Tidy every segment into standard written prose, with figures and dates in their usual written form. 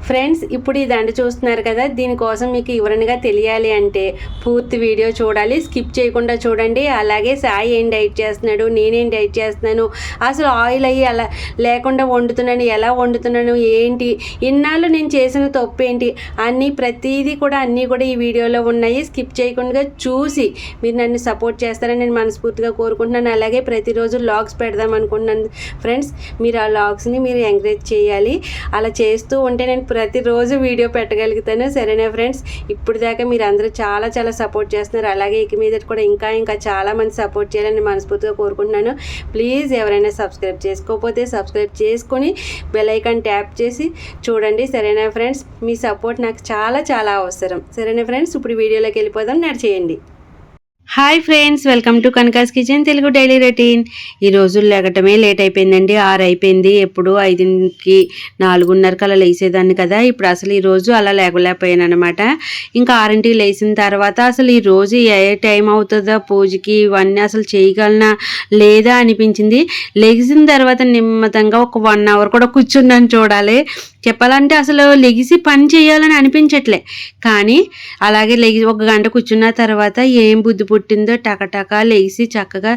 Friends, ఇప్పుడు ఈ దండ చూస్తున్నారు కదా, దీనికోసం మీకు వివరణగా తెలియాలి అంటే పూర్తి వీడియో చూడాలి, స్కిప్ చేయకుండా చూడండి. అలాగే సాయి ఏం డైట్ చేస్తున్నాడు, నేనేం డైట్ చేస్తున్నాను, అసలు ఆయిల్ అయ్యి అలా లేకుండా వండుతున్నాను, ఎలా వండుతున్నాను, ఏంటి, ఇన్నాళ్ళు నేను చేసిన తప్పు ఏంటి అన్నీ ప్రతిదీ కూడా అన్నీ కూడా ఈ వీడియోలో ఉన్నాయి. స్కిప్ చేయకుండా చూసి మీరు నన్ను సపోర్ట్ చేస్తారని నేను మనస్ఫూర్తిగా కోరుకుంటున్నాను. అలాగే ప్రతిరోజు వ్లాగ్స్ పెడదాం అనుకుంటున్నాను ఫ్రెండ్స్. మీరు ఆ వ్లాగ్స్ని మీరు ఎంకరేజ్ చేయాలి. అలా చేస్తూ ఉంటే నేను ప్రతిరోజు వీడియో పెట్టగలుగుతాను. సరేనా ఫ్రెండ్స్? ఇప్పుడు దాకా మీరు అందరూ చాలా చాలా సపోర్ట్ చేస్తున్నారు. అలాగే ఇక మీద కూడా ఇంకా చాలామంది సపోర్ట్ చేయాలని మనస్ఫూర్తిగా కోరుకుంటున్నాను. ప్లీజ్ ఎవరైనా సబ్స్క్రైబ్ చేసుకోకపోతే సబ్స్క్రైబ్ చేసుకొని బెల్ ఐకాన్ ట్యాప్ చేసి చూడండి. సరేనా ఫ్రెండ్స్? మీ సపోర్ట్ నాకు చాలా చాలా అవసరం. సరేనా ఫ్రెండ్స్? ఇప్పుడు వీడియోలోకి వెళ్ళిపోదాం. నడిచేయండి. Hi friends, welcome to Kanaka's kitchen Telugu daily routine. ఈ రోజు లేకటమే లేట్ అయిపోయిందండి. 6 అయిపోయింది. ఎప్పుడు 5కి 4:30కి అలా లేసేదాన్ని కదా. ఇప్పుడు అసలు ఈరోజు అలా లేకపోయాను అనమాట. ఇంకా 6కి లేచిన తర్వాత అసలు ఈరోజు ఏ టైం అవుతుందో పూజకి ఇవన్నీ అసలు చేయగలనా లేదా అనిపించింది. లెగిసిన తర్వాత నిమ్మతంగా ఒక 1 అవర్ కూడా కూర్చున్నాను. చూడాలి చెప్పాలంటే అసలు లెగిసి పని చేయాలని అనిపించట్లే. కానీ అలాగే ఒక గంట కూర్చున్న తర్వాత ఏం బుద్ధి పుట్టిందో టకటకా లేచి చక్కగా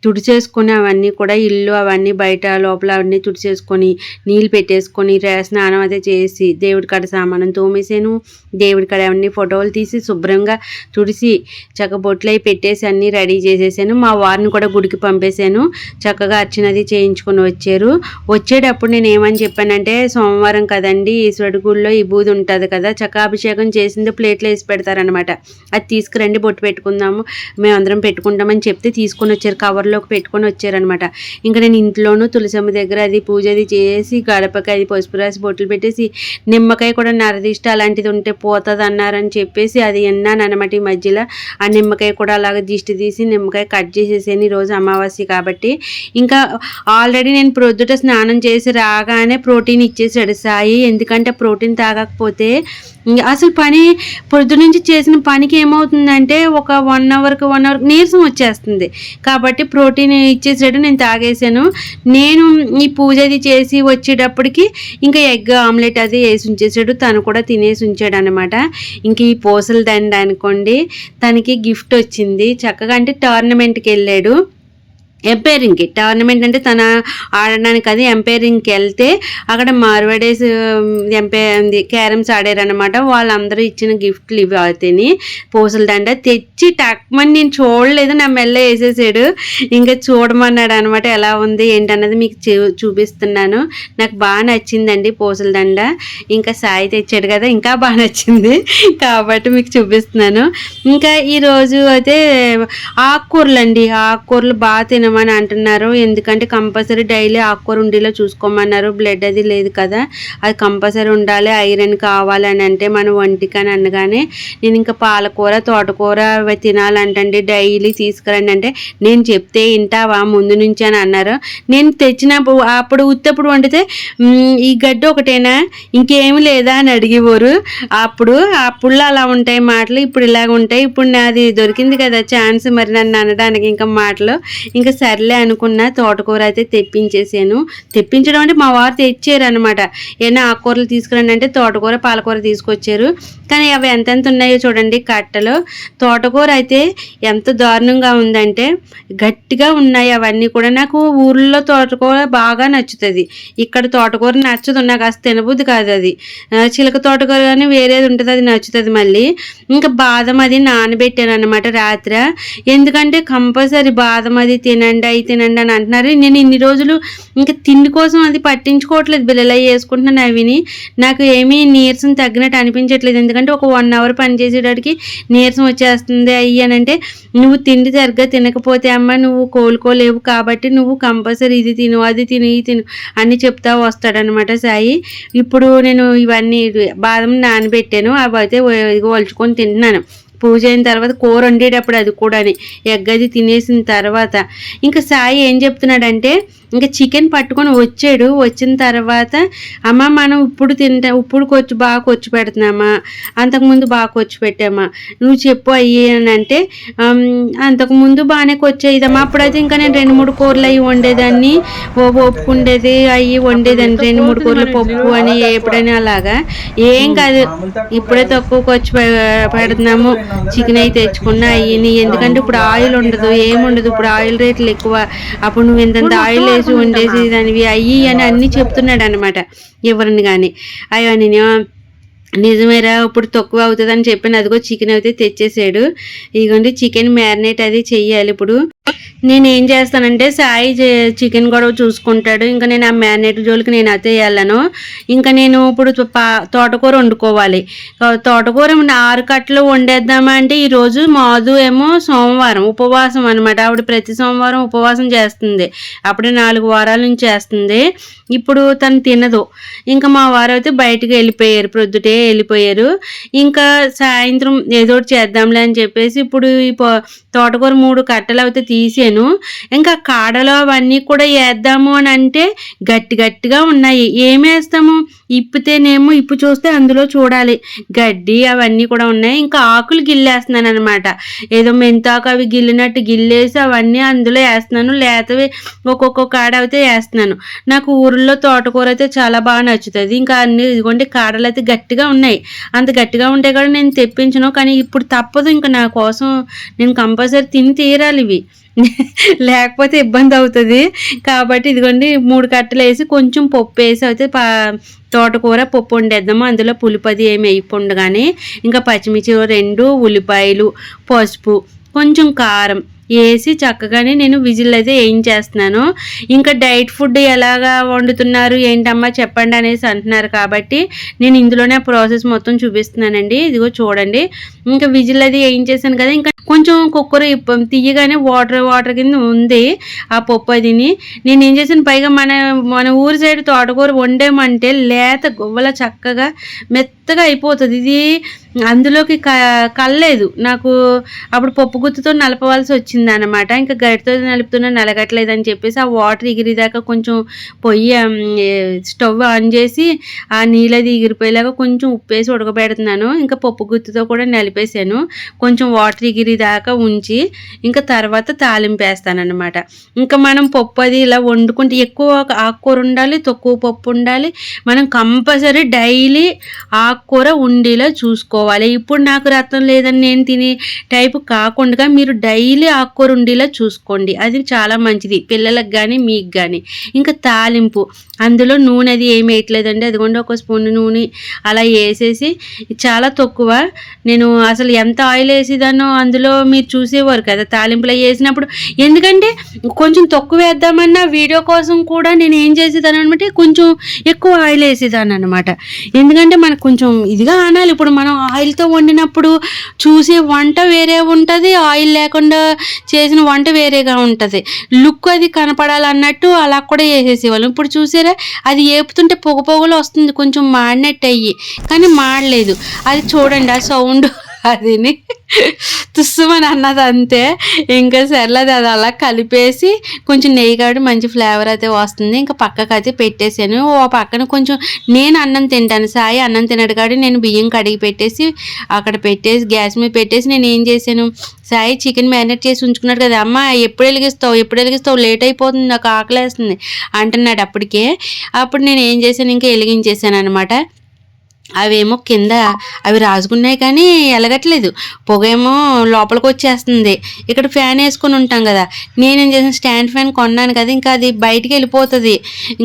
తుడిచేసుకొని అవన్నీ కూడా ఇల్లు అవన్నీ బయట లోపల అవన్నీ తుడిచేసుకొని నీళ్ళు పెట్టేసుకొని స్నానం అయితే చేసి దేవుడి కాడ సామానం తోమేసాను. దేవుడి కాడ అవన్నీ ఫోటోలు తీసి శుభ్రంగా తుడిసి చక్క బొట్లు అవి పెట్టేసి అన్నీ రెడీ చేసేసాను. మా వారిని కూడా గుడికి పంపేశాను. చక్కగా అర్చనది చేయించుకొని వచ్చారు. వచ్చేటప్పుడు నేను ఏమని చెప్పానంటే, సోమవారం కదండి, ఈశ్వరుడి గుడిలో ఈ బూది ఉంటుంది కదా, చక్క అభిషేకం చేసింది ప్లేట్లో వేసి పెడతారనమాట. అది తీసుకురండి, బొట్టు పెట్టుకుందాము, మేమందరం పెట్టుకుంటామని చెప్తే తీసుకొని వచ్చారు. కవర్లోకి పెట్టుకొని వచ్చారనమాట. ఇంకా నేను ఇంట్లోనూ తులసమ్మ దగ్గర అది పూజ అది చేసి గడపకి అది పసుపు రాసి బొట్లు పెట్టేసి నిమ్మకాయ కూడా నరదిష్ట అలాంటిది ఉంటే పోతుంది అన్నారని చెప్పేసి అది విన్నాను అనమాట. ఈ మధ్యలో ఆ నిమ్మకాయ కూడా అలాగ దిష్టి తీసి నిమ్మకాయ కట్ చేసేసాను. ఈరోజు అమావాస్య కాబట్టి. ఇంకా ఆల్రెడీ నేను ప్రొద్దుట స్నానం చేసి రాగానే ప్రోటీన్ ఇచ్చేసాడు సాయి. ఎందుకంటే ప్రోటీన్ తాగకపోతే అసలు పని పొద్దు నుంచి చేసిన పనికి ఏమవుతుందంటే ఒక 1 అవర్కి నీరసం వచ్చేస్తుంది. కాబట్టి ప్రోటీన్ ఇచ్చేసాడు, నేను తాగేసాను. నేను ఈ పూజ అది చేసి వచ్చేటప్పటికి ఇంకా ఎగ్ ఆమ్లెట్ అది వేసి ఉంచేసాడు. తను కూడా తినేసి ఉంచాడు అనమాట. ఇంక ఈ పూసల దండ అనుకోండి, తనకి గిఫ్ట్ వచ్చింది. చక్కగా అంటే టోర్నమెంట్కి వెళ్ళాడు. ఎంపైరింగ్కి, టోర్నమెంట్ అంటే తన ఆడడానికి అది ఎంపైరింగ్కి వెళ్తే అక్కడ మార్వాడేస్ క్యారమ్స్ ఆడారనమాట. వాళ్ళందరూ ఇచ్చిన గిఫ్ట్లు ఇవి అవుతాయి. పూసల దండ తెచ్చి టక్మని నేను చూడలేదు, నా మెల్ల వేసేసాడు. ఇంకా చూడమన్నాడు అనమాట. ఎలా ఉంది ఏంటన్నది మీకు చూపిస్తున్నాను. నాకు బాగా నచ్చిందండి పూసల దండ. ఇంకా సాయి తెచ్చాడు కదా, ఇంకా బాగా నచ్చింది కాబట్టి మీకు చూపిస్తున్నాను. ఇంకా ఈరోజు అయితే ఆకుకూరలు అండి, ఆకుకూరలు బాగా తినమని అంటున్నారు. ఎందుకంటే కంపల్సరీ డైలీ ఆకుకూర ఉండేలా చూసుకోమన్నారు. బ్లడ్ అది లేదు కదా, అది కంపల్సరీ ఉండాలి, ఐరన్ కావాలని అంటే మన ఒంటికి అని అనగానే నేను ఇంకా పాలకూర తోటకూర తినాలంటండి, డైలీ తీసుకురండి అంటే నేను చెప్తే వింటావా ముందు నుంచి అని అన్నారు. నేను తెచ్చినప్పుడు అప్పుడు ఉత్తప్పుడు వండితే ఈ గడ్డ ఒకటేనా ఇంకేమి లేదా అని అడిగేవారు. అప్పుడు అలా ఉంటాయి మాటలు, ఇప్పుడు ఇలాగ ఉంటాయి. ఇప్పుడు నాది దొరికింది కదా ఛాన్స్, మరి నన్ను అనడానికి ఇంకా మాటలు. ఇంకా సర్లే అనుకున్న తోటకూర అయితే తెప్పించేసాను. తెప్పించడం అంటే మా వారు తెచ్చారు అనమాట. ఏమైనా ఆకుకూరలు తీసుకురండి అంటే తోటకూర పాలకూర తీసుకొచ్చారు. కానీ అవి ఎంతెంత ఉన్నాయో చూడండి కట్టలు. తోటకూర అయితే ఎంత దారుణంగా ఉందంటే గట్టిగా ఉన్నాయి అవన్నీ కూడా. నాకు ఊర్లో తోటకూర బాగా నచ్చుతుంది, ఇక్కడ తోటకూర నచ్చదు, నాకు అసలు తినబుద్ధి కాదు. అది చిలక తోటకూర కానీ వేరేది ఉంటుంది, అది నచ్చుతుంది. మళ్ళీ ఇంకా బాదం అది నానబెట్టాను అనమాట రాత్రి. ఎందుకంటే కంపల్సరీ బాదం అది తినండి అవి తినండి అని అంటున్నారు. నేను ఇన్ని రోజులు ఇంకా తిండి కోసం అది పట్టించుకోవట్లేదు, బిల్లలు వేసుకుంటున్నాను. అవిని నాకు ఏమీ నీరసం తగ్గినట్టు అనిపించట్లేదు. ఎందుకంటే ఒక 1 అవర్ పని చేసేటడికి నీరసం వచ్చేస్తుంది అయ్యానంటే, నువ్వు తిండి సరిగ్గా తినకపోతే అమ్మ నువ్వు కోలుకోలేవు, కాబట్టి నువ్వు కంపల్సరీ ఇది తిను అది తిను ఇది తిను అని చెప్తా వస్తాడనమాట సాయి. ఇప్పుడు నేను ఇవన్నీ బాదం నానబెట్టాను, అవి అయితే ఒలుచుకొని తింటున్నాను. పూజ అయిన తర్వాత కూర వండేటప్పుడు అది కూడా ఎగ్ అది తినేసిన తర్వాత ఇంకా సాయి ఏం చెప్తున్నాడంటే, ఇంకా చికెన్ పట్టుకొని వచ్చాడు. వచ్చిన తర్వాత అమ్మ మనం ఇప్పుడు బాగా కొచ్చి పెడుతున్నామా, అంతకుముందు బాగా కొచ్చి పెట్టామా, నువ్వు చెప్పు అయ్యి అని అంటే అంతకుముందు బాగానే కొచ్చేదమ్మా, అప్పుడైతే ఇంకా నేను 2-3 కూరలు అవి వండేదాన్ని, ఒప్పుకుండేది అవి వండేదాన్ని, 2-3 కూరలు పప్పు అని ఎప్పుడైనా అలాగా. ఏం కాదు, ఇప్పుడే తక్కువ కొచ్చి పెడుతున్నాము, చికెన్ అయి తెచ్చుకున్నా అయ్యి, ఎందుకంటే ఇప్పుడు ఆయిల్ ఉండదు, ఏముండదు, ఇప్పుడు ఆయిల్ రేట్లు ఎక్కువ, అప్పుడు నువ్వు ఇంతంత ఆయిల్ వేసి వండేసి దానివి అయ్యి అని అన్నీ చెప్తున్నాడు అనమాట ఎవరిని కానీ. అయ్యో నేను నిజమేరా ఇప్పుడు తక్కువ అవుతుంది అని చెప్పాను. అదిగో చికెన్ అయితే తెచ్చేసాడు. ఇదిగోండి చికెన్ మ్యారినేట్ అది చెయ్యాలి. ఇప్పుడు నేను ఏం చేస్తానంటే సాయి చికెన్ కూడా చూసుకుంటాడు, ఇంకా నేను ఆ మ్యారినేట్ జోలికి నేను అదే వెళ్ళను. ఇంకా నేను ఇప్పుడు తోటకూర వండుకోవాలి. తోటకూర 6 కట్టలు వండేద్దామా అంటే ఈరోజు మాధు ఏమో సోమవారం ఉపవాసం అనమాట. ఆవిడ ప్రతి సోమవారం ఉపవాసం చేస్తుంది, అప్పుడే 4 వారాల నుంచి చేస్తుంది. ఇప్పుడు తను తినదు. ఇంకా మా వారు అయితే బయటకు వెళ్ళిపోయారు, ప్రొద్దుటే వెళ్ళిపోయారు. ఇంకా సాయంత్రం ఏదో ఒకటి చేద్దాంలే అని చెప్పేసి ఇప్పుడు ఈ తోటకూర 3 కట్టలు అయితే తీసాను. ఇంకా కాడలు అవన్నీ కూడా వేద్దాము అని అంటే గట్టిగా ఉన్నాయి. ఏం వేస్తాము, ఇప్పితేనేమో ఇప్పు చూస్తే అందులో చూడాలి గడ్డి అవన్నీ కూడా ఉన్నాయి. ఇంకా ఆకులు గిల్లేస్తున్నాను అనమాట, ఏదో మెంతాకు అవి గిల్లినట్టు గిల్లేసి అవన్నీ అందులో వేస్తున్నాను. లేతవి ఒక్కొక్క కాడ అయితే వేస్తున్నాను. నాకు ఊరిలో తోటకూర అయితే చాలా బాగా నచ్చుతుంది. ఇంకా అన్ని ఇదిగోండి కాడలు అయితే గట్టిగా ఉన్నాయి. అంత గట్టిగా ఉంటే కూడా నేను తెప్పించను, కానీ ఇప్పుడు తప్పదు, ఇంకా నా కోసం నేను కంపల్సరీ తిని తీరాలి ఇవి, లేకపోతే ఇబ్బంది అవుతుంది. కాబట్టి ఇదిగోండి 3 కట్టలు వేసి కొంచెం పప్పు వేసి అయితే తోటకూర పప్పు వండేద్దాము. అందులో పులిపది ఏమి వేయకుండా కానీ ఇంకా పచ్చిమిర్చి 2, ఉల్లిపాయలు, పసుపు, కొంచెం కారం వేసి చక్కగానే నేను విజిల్ అయితే వేయించేస్తున్నాను. ఇంకా డైట్ ఫుడ్ ఎలాగా వండుతున్నారు ఏంటమ్మా చెప్పండి అనేసి అంటున్నారు, కాబట్టి నేను ఇందులోనే ప్రాసెస్ మొత్తం చూపిస్తున్నానండి. ఇదిగో చూడండి, ఇంకా విజిల్ అది వేయించేసాను కదా, ఇంకా కొంచెం కుక్కర్ తీయగానే వాటర్ కింద ఉంది ఆ పప్పు అదిని. నేను ఏం చేశాను, పైగా మన ఊరి సైడ్ తోటకూర వండేమంటే లేత గువ్వల చక్కగా మెత్తగా అయిపోతుంది. ఇది అందులోకి కల్లేదు నాకు, అప్పుడు పప్పు గుత్తుతో నలపవలసి వచ్చింది అనమాట. ఇంకా గరిటతో నలుపుతున్నా నలగట్లేదని చెప్పేసి ఆ వాటర్ ఎగిరిదాకా కొంచెం స్టవ్ ఆన్ చేసి ఆ నీళ్ళది ఎగిరిపోయేలాగా కొంచెం ఉప్పేసి ఉడకబెడుతున్నాను. ఇంకా పప్పు గుత్తుతో కూడా నలిపేసాను, కొంచెం వాటర్ ఎగిరిదాకా ఉంచి ఇంకా తర్వాత తాలింపు వేస్తానమాట. ఇంకా మనం పప్పు అది ఇలా వండుకుంటే ఎక్కువ ఆకుకూర ఉండాలి, తక్కువ పప్పు ఉండాలి. మనం కంపల్సరీ డైలీ ఆకుకూర ఉండేలా చూసుకోవాలి. ఇప్పుడు నాకు రక్తం లేదని నేను తినే టైపు కాకుండా మీరు డైలీ ఆకుకూర ఉండేలా చూసుకోండి, అది చాలా మంచిది పిల్లలకు కానీ మీకు కానీ. ఇంకా తాలింపు అందులో నూనె అది ఏమి వేయట్లేదండి, అదిగోండి 1 స్పూన్ నూనె అలా వేసేసి, చాలా తక్కువ, నేను అసలు ఎంత ఆయిల్ వేసేదానో అందులో మీరు చూసేవారు కదా తాలింపులో వేసినప్పుడు. ఎందుకంటే కొంచెం తక్కువ వేద్దామన్నా వీడియో కోసం కూడా నేను ఏం చేసేదాన్ని అనమాట, కొంచెం ఎక్కువ ఆయిల్ వేసేదాన్ని అనమాట. ఎందుకంటే మనకు కొంచెం ఇదిగా ఆనాలి. ఇప్పుడు మనం ఆయిల్తో వండినప్పుడు చూసే వంట వేరే ఉంటుంది, ఆయిల్ లేకుండా చేసిన వంట వేరేగా ఉంటుంది, లుక్ అది కనపడాలన్నట్టు అలా కూడా వేసేసేవాళ్ళం. ఇప్పుడు చూసారా అది వేపుతుంటే పొగలు వస్తుంది, కొంచెం మాడినట్టు అయ్యి, కానీ మాడలేదు. అది చూడండి ఆ సౌండ్ అదిని తుస్సుమని అన్నది అంతే. ఇంకా సర్లేదు అది అలా కలిపేసి కొంచెం నెయ్యి కాబట్టి మంచి ఫ్లేవర్ అయితే వస్తుంది. ఇంకా పక్కకు అయితే పెట్టేసాను. ఓ పక్కన కొంచెం నేను అన్నం తింటాను, సాయి అన్నం తినడు కాబట్టి నేను బియ్యం కడిగి పెట్టేసి అక్కడ పెట్టేసి గ్యాస్ మీద పెట్టేసి నేను ఏం చేశాను, సాయి చికెన్ మ్యారినేట్ చేసి ఉంచుకున్నాడు కదా, అమ్మ ఎప్పుడు వెలిగిస్తావు లేట్ అయిపోతుంది నాకు ఆకలేస్తుంది అంటున్నాడు అప్పటికే. అప్పుడు నేను ఏం చేశాను, ఇంకా వెలిగించేసాను అనమాట. అవేమో కింద అవి రాసుకున్నాయి కానీ ఎలగట్లేదు, పొగ ఏమో లోపలికి వచ్చేస్తుంది. ఇక్కడ ఫ్యాన్ వేసుకొని ఉంటాం కదా, నేనేం చేసిన స్టాండ్ ఫ్యాన్ కొన్నాను కదా, ఇంకా అది బయటికి వెళ్ళిపోతుంది,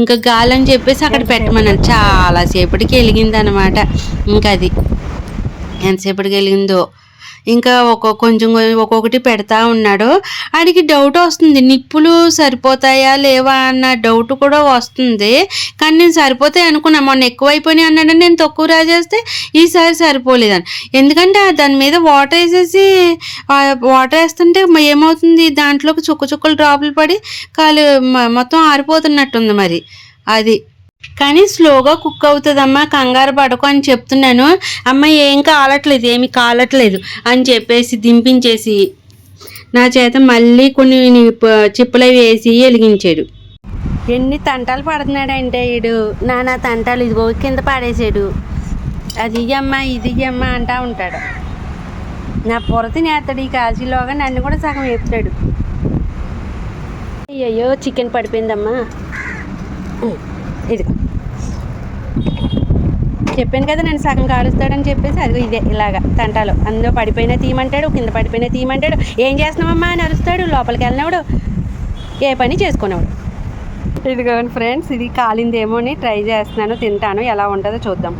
ఇంకా గాలి అని చెప్పేసి అక్కడ పెట్టమన్నాను. చాలాసేపటికి వెలిగింది అనమాట. ఇంకా అది ఎంతసేపటికి వెలిగిందో ఇంకా కొంచెం ఒక్కొక్కటి పెడతా ఉన్నాడు. ఆడికి డౌట్ వస్తుంది, నిప్పులు సరిపోతాయా లేవా అన్న డౌట్ కూడా వస్తుంది. కానీ నేను సరిపోతాయి అనుకున్నా, మొన్న ఎక్కువైపోయినాయి అన్నాడని నేను తక్కువ రాజేస్తే ఈసారి సరిపోలేదని. ఎందుకంటే దాని మీద వాటర్ వేస్తుంటే ఏమవుతుంది, దాంట్లోకి చుక్కలు డ్రాపులు పడి మొత్తం ఆరిపోతున్నట్టుంది మరి అది. కానీ స్లోగా కుక్ అవుతుందమ్మా, కంగారు పడకు అని చెప్తున్నాను. అమ్మ ఏమి కాలట్లేదు అని చెప్పేసి దింపించేసి నా చేత మళ్ళీ కొన్ని చిప్పలు వేసి వెలిగించాడు. ఎన్ని తంటాలు పడుతున్నాడంటే వీడు నానా తంటాలు ఇదిగో కింద పాడేసాడు, అది ఇయ్యమ్మా ఇది ఇయ్యమ్మా అంటా ఉంటాడు. నా పొర తినేస్తాడు ఈ కాశీలోగా, నన్ను కూడా సగం వేపుతాడు. అయ్యో చికెన్ పడిపోయిందమ్మా, ఇదిగో చెప్పాను కదా నన్ను సగం కాలుస్తాడని చెప్పేసి, అదిగో ఇదే ఇలాగా తంటాలు. అందులో పడిపోయినా తీయమంటాడు, కింద పడిపోయినా తీయమంటాడు. ఏం చేస్తున్నామమ్మా అని అరుస్తాడు. లోపలికి వెళ్ళినవాడు ఏ పని చేసుకునేవాడు. ఇదిగో ఫ్రెండ్స్, ఇది కాలిందేమో అని ట్రై చేస్తున్నాను, తింటాను, ఎలా ఉంటుందో చూద్దాం.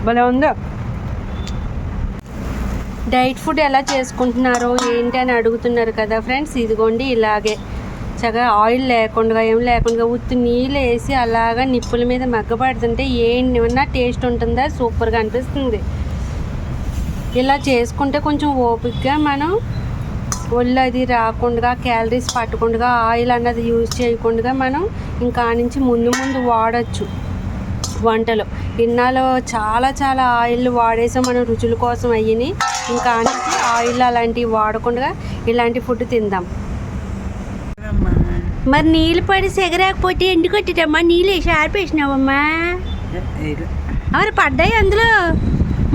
భలే ఉందో. డైట్ ఫుడ్ ఎలా చేసుకుంటున్నారో ఏంటి అని అడుగుతున్నారు కదా ఫ్రెండ్స్. ఇదిగోండి ఇలాగే చక్కగా ఆయిల్ లేకుండా ఏం లేకుండా ఉత్తి నీళ్ళు వేసి అలాగా నిప్పుల మీద మగ్గబడుతుంటే ఏమన్నా టేస్ట్ ఉంటుందా, సూపర్గా అనిపిస్తుంది. ఇలా చేసుకుంటే కొంచెం ఓపికగా మనం ఒళ్ళు అది రాకుండా, క్యాలరీస్ పట్టకుండా, ఆయిల్ అన్నది యూజ్ చేయకుండా మనం ఇంకా నుంచి ముందు వాడచ్చు వంటలు. ఇన్నాళ్ళు చాలా చాలా ఆయిల్ వాడేసాం మనం రుచుల కోసం అయ్యి. ఇంకా నుంచి ఆయిల్ అలాంటివి వాడకుండా ఇలాంటి ఫుడ్ తిందాం. మరి నీళ్ళు పడి సెగరాకపోతే ఎందుకు కొట్టిటమ్మా? నీళ్ళు వేసి ఆరిపేసినావమ్మా? మరి పడ్డాయి అందులో,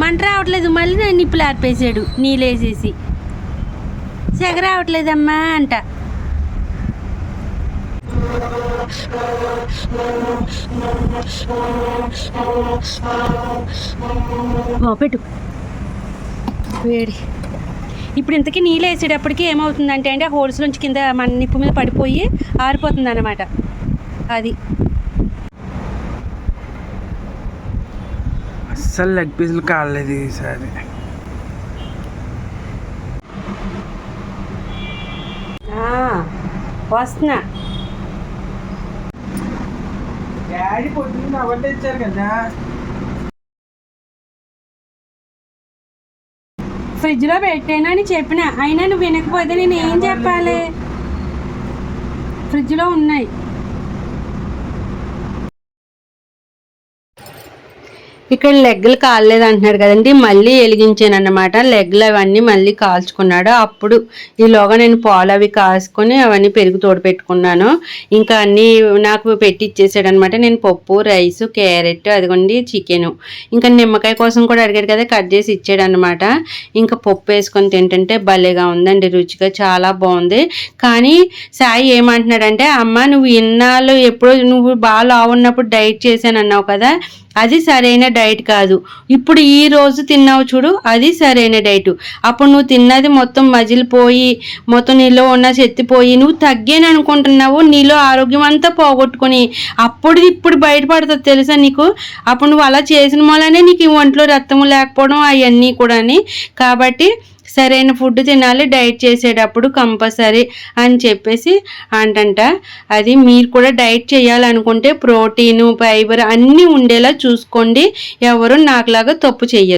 మంట రావట్లేదు. మళ్ళీ నేను నిప్పులు ఆరిపేసాడు నీళ్ళు వేసేసి. సెగ రావట్లేదమ్మా అంట. పెట్టు వేడి. ఇప్పుడు ఇంతకీ నీళ్ళు వేసేటప్పటికి ఏమవుతుందంటే అంటే హోల్స్ నుంచి కింద మన నిప్పు మీద పడిపోయి ఆరిపోతుంది అన్నమాట. అది అస్సలు లెగ్ పీసులు కాలేదు ఈసారి. వస్తున్నా. డాడీ పొద్దున్న అవన్నీ తెచ్చారు కదా, ఫ్రిడ్జ్లో పెట్టాను అని చెప్పిన, అయినా నువ్వు వినకపోతే నేను ఏం చెప్పాలి? ఫ్రిడ్జ్లో ఉన్నాయి. ఇక్కడ లెగ్లు కాలేదు అంటున్నాడు కదండి, మళ్ళీ వెలిగించాను అన్నమాట. లెగ్లు అవన్నీ మళ్ళీ కాల్చుకున్నాడు. అప్పుడు ఈలోగా నేను పాలు అవి కాసుకొని అవన్నీ పెరుగు తోడు పెట్టుకున్నాను. ఇంకా అన్నీ నాకు పెట్టి ఇచ్చేసాడు అనమాట. నేను పప్పు, రైసు, క్యారెట్, అదిగోండి చికెను, ఇంకా నిమ్మకాయ కోసం కూడా అడిగాడు కదా, కట్ చేసి ఇచ్చాడు అనమాట. ఇంకా పప్పు వేసుకొని తింటుంటే భలేగా ఉందండి, రుచిగా చాలా బాగుంది. కానీ సాయి ఏమంటున్నాడంటే, అమ్మ నువ్వు ఇన్నాళ్ళు ఎప్పుడో నువ్వు బాగా లావు ఉన్నప్పుడు డైట్ చేశాను అన్నావు కదా, అది సరైన డైట్ కాదు. ఇప్పుడు ఈ రోజు తిన్నావు చూడు, అది సరైన డైట్. అప్పుడు నువ్వు తిన్నది మొత్తం మజిలిపోయి, మొత్తం నీలో ఉన్న శక్తిపోయి నువ్వు తగ్గాను అనుకుంటున్నావు. నీలో ఆరోగ్యం అంతా పోగొట్టుకొని అప్పుడు ఇప్పుడు బయటపడుతుంది తెలుసా నీకు. అప్పుడు నువ్వు అలా చేసిన వల్లనే నీకు ఈ ఒంట్లో రక్తము లేకపోవడం అవన్నీ కూడా. కాబట్టి సరైన ఫుడ్ తినాలి డైట్ చేసేటప్పుడు కంపల్సరీ అని చెప్పేసి అంటంట. అది మీరు కూడా డైట్ చేయాలనుకుంటే ప్రోటీను, ఫైబర్ అన్నీ ఉండేలా చూసుకోండి. ఎవరు నాకులాగా తప్పు చెయ్యరు.